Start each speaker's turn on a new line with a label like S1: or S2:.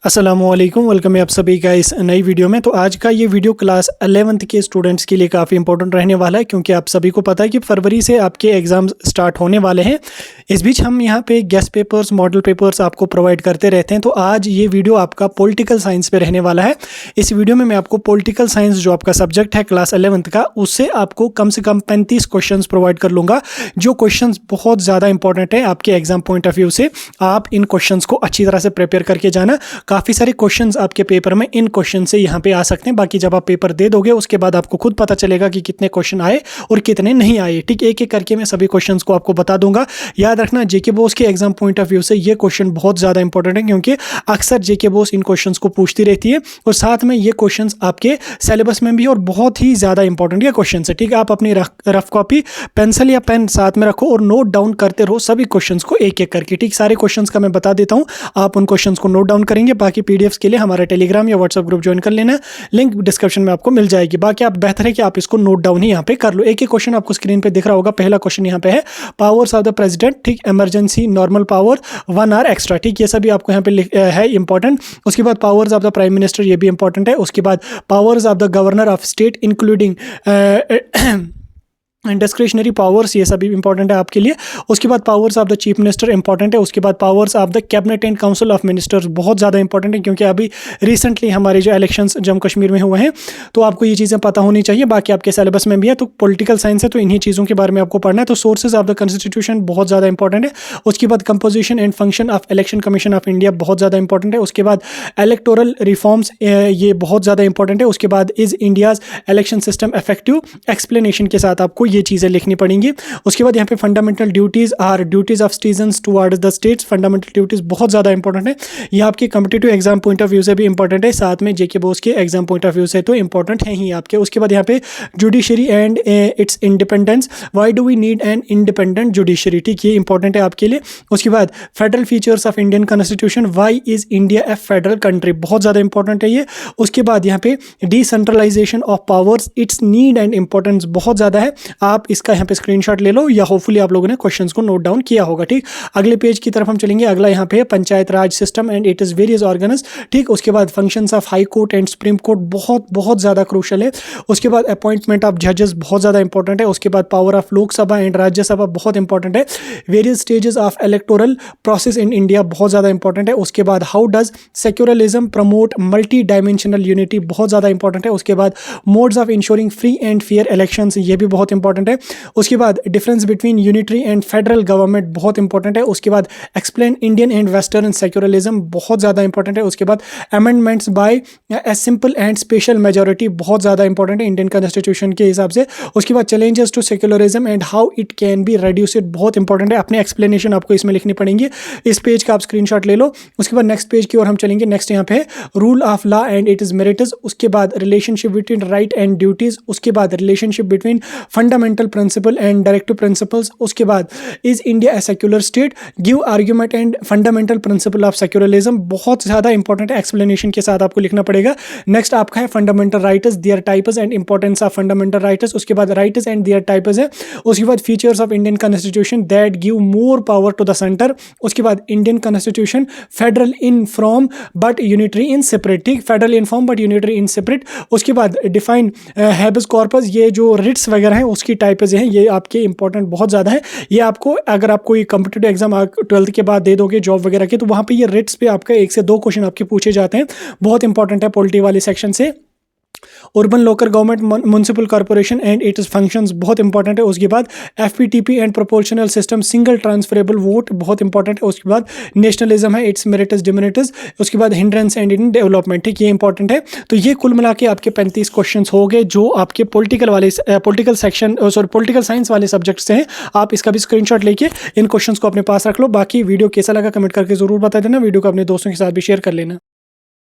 S1: अस्सलामुअलैकुम, वेलकम है आप सभी का इस नई वीडियो में। तो आज का ये वीडियो क्लास 11th के स्टूडेंट्स के लिए काफ़ी इंपॉर्टेंट रहने वाला है, क्योंकि आप सभी को पता है कि फरवरी से आपके एग्ज़ाम्स स्टार्ट होने वाले हैं। इस बीच हम यहाँ पे गेस्ट पेपर्स, मॉडल पेपर्स आपको प्रोवाइड करते रहते हैं। तो आज ये वीडियो आपका पॉलिटिकल साइंस पे रहने वाला है। इस वीडियो में मैं आपको पॉलिटिकल साइंस जो आपका सब्जेक्ट है क्लास 11th का, उससे आपको कम से कम 35 क्वेश्चन प्रोवाइड कर लूँगा, जो क्वेश्चन बहुत ज़्यादा इंपॉर्टेंट है आपके एग्जाम पॉइंट ऑफ व्यू से। आप इन क्वेश्चन को अच्छी तरह से प्रिपेयर करके जाना। काफ़ी सारे क्वेश्चंस आपके पेपर में इन क्वेश्चन से यहाँ पे आ सकते हैं। बाकी जब आप पेपर दे दोगे उसके बाद आपको खुद पता चलेगा कि कितने क्वेश्चन आए और कितने नहीं आए। ठीक, एक एक करके मैं सभी क्वेश्चंस को आपको बता दूंगा। याद रखना, जेके बोस के एग्जाम पॉइंट ऑफ व्यू से ये क्वेश्चन बहुत ज़्यादा इंपॉर्टेंट है, क्योंकि अक्सर जेके बोस इन क्वेश्चन को पूछती रहती है और साथ में ये क्वेश्चन आपके सिलेबस में भी और बहुत ही ज़्यादा इंपॉर्टेंट ये क्वेश्चन है। ठीक है, आप अपनी रफ कॉपी, पेंसिल या पेन साथ में रखो और नोट डाउन करते रहो सभी क्वेश्चंस को एक एक करके। ठीक, सारे क्वेश्चंस का मैं बता देता हूँ, आप उन क्वेश्चंस को नोट डाउन करेंगे। बाकी पीडीएफ्स के लिए हमारा टेलीग्राम या व्हाट्सएप ग्रुप ज्वाइन कर लेना, लिंक डिस्क्रिप्शन में आपको मिल जाएगी। बाकी आप बेहतर है कि आप इसको नोट डाउन ही यहाँ पे कर लो। एक एक क्वेश्चन आपको स्क्रीन पे दिख रहा होगा। पहला क्वेश्चन यहाँ पे है पावर्स ऑफ द प्रेसिडेंट। ठीक, emergency, normal power, 1 hour extra. ठीक, ये सभी आपको यहाँ पे है इंपॉर्टेंट। उसके बाद powers of the prime minister, ये भी इंपॉर्टेंट है। उसके बाद powers of the governor of state including discretionary powers, ये सभी इंपॉर्टेंट है आपके लिए। उसके बाद powers of the chief minister important है। उसके बाद powers of the cabinet and council of ministers बहुत ज़्यादा इंपॉर्टेंट है, क्योंकि अभी रिसेंटली हमारे जो इलेक्शंस जम्मू कश्मीर में हुए हैं, तो आपको ये चीज़ें पता होनी चाहिए। बाकी आपके सिलेबस में भी है, तो पॉलिटिकल साइंस है तो इन्हीं चीज़ों के बारे में आपको पढ़ना है। तो सोर्सेज ऑफ द कॉन्स्टिट्यूशन बहुत ज़्यादा इंपॉर्टेंट है। उसके बाद composition and function of election commission of India बहुत ज़्यादा इंपॉर्टेंट है। उसके बाद इलेक्टोरल रिफॉर्म्स, ये बहुत ज़्यादा इंपॉर्टेंट है। उसके बाद is India's election system effective, explanation के साथ आपको ये चीज़ें लिखनी पड़ेंगी। उसके बाद यहाँ पे fundamental duties are duties of citizens towards the states. Fundamental duties बहुत ज़्यादा इंपॉर्टेंट है। ये आपके competitive exam point of view से भी इंपॉर्टेंट है, साथ में जेके बोस के एग्जाम पॉइंट ऑफ व्यू से तो इंपॉर्टेंट है ही आपके। उसके बाद यहाँ पे judiciary and its independence, why do we need an independent judiciary. ठीक, ये इंपॉर्टेंट है आपके लिए। उसके बाद federal features of Indian constitution, why is India a federal country, बहुत ज़्यादा इंपॉर्टेंट है ये। उसके बाद यहाँ पे decentralisation of powers, its need and importance बहुत ज़्यादा है। आप इसका यहाँ पे स्क्रीनशॉट ले लो, या होपफुली आप लोगों ने क्वेश्चंस को नोट डाउन किया होगा। ठीक, अगले पेज की तरफ हम चलेंगे। अगला यहाँ पे panchayat raj system and it is various organs. ठीक, उसके बाद functions of high court and supreme court बहुत बहुत ज़्यादा क्रूशल है। उसके बाद अपॉइंटमेंट ऑफ जजेस बहुत ज़्यादा इंपॉर्टेंट है। उसके बाद power of Lok Sabha and Rajya Sabha बहुत इंपॉर्टेंट है। Various stages of electoral process in India बहुत ज़्यादा इंपॉर्टेंट है। उसके बाद how does secularism promote multi dimensional unity, बहुत ज़्यादा इंपॉर्टेंट है। उसके बाद modes of ensuring free and fair elections, ये भी बहुत इंपॉर्टेंट है। उसके बाद difference between unitary and federal government बहुत इंपॉर्टेंट है। उसके बाद explain Indian and western secularism बहुत ज़्यादा इंपॉर्टेंट है। उसके बाद amendments by a simple and special majority बहुत ज़्यादा इंपॉर्टेंट है इंडियन कॉन्स्टिट्यूशन के हिसाब से। उसके बाद challenges to secularism and how it can be reduced बहुत इंपॉर्टेंट है। अपनी एक्सप्लेनेशन आपको इसमें लिखनी पड़ेंगी। इस पेज का आप स्क्रीनशॉट ले लो। उसके बाद नेक्स्ट पेज की ओर हम चलेंगे। नेक्स्ट यहाँ पे rule of law and it is merits. उसके बाद relationship between right and duties. उसके बाद relationship between fundamental principle and directive principles. उसके बाद is India A secular state, give argument and fundamental principle of secularism बहुत ज़्यादा important है, explanation के साथ आपको लिखना पड़ेगा। नेक्स्ट आपका है fundamental rights, their types and importance of fundamental rights. उसके बाद राइट्स एंड देयर टाइप्स है। उसके बाद features of Indian constitution that give more power to the centre. उसके बाद Indian constitution federal in form but unitary in separate. ठीक, federal in form but unitary in separate. उसके बाद define habeas corpus, ये जो रिट्स वगैरह हैं उसकी टाइप्स हैं, ये आपके इंपॉर्टेंट बहुत ज़्यादा है। ये आपको अगर आप कोई कॉम्पिटिटिव एग्जाम 12th के बाद दे दोगे जॉब वगैरह के, तो वहाँ पे ये रेट्स पे आपका 1 से 2 क्वेश्चन आपके पूछे जाते हैं। बहुत इंपॉर्टेंट है पॉलिटी वाले सेक्शन से। Urban local government, municipal corporation and it's functions बहुत इंपॉर्टेंट है। उसके बाद FPTP and proportional system, single transferable vote बहुत इंपॉर्टेंट है। उसके बाद नेशनलिज्म है, इट्स मेरिट्स डिमेरिट्स। उसके बाद हिंड्रेंस एंड इन डेवलपमेंट, ठीक, ये इंपॉर्टेंट है। तो ये कुल मिला के आपके 35 क्वेश्चन हो गए, जो आपके पॉलिटिकल साइंस वाले सब्जेक्ट से हैं। आप इसका भी स्क्रीनशॉट लेके इन क्वेश्चन को अपने पास रख लो। बाकी वीडियो कैसा लगा कमेंट करके जरूर बता देना। वीडियो को अपने दोस्तों के साथ भी शेयर कर लेना।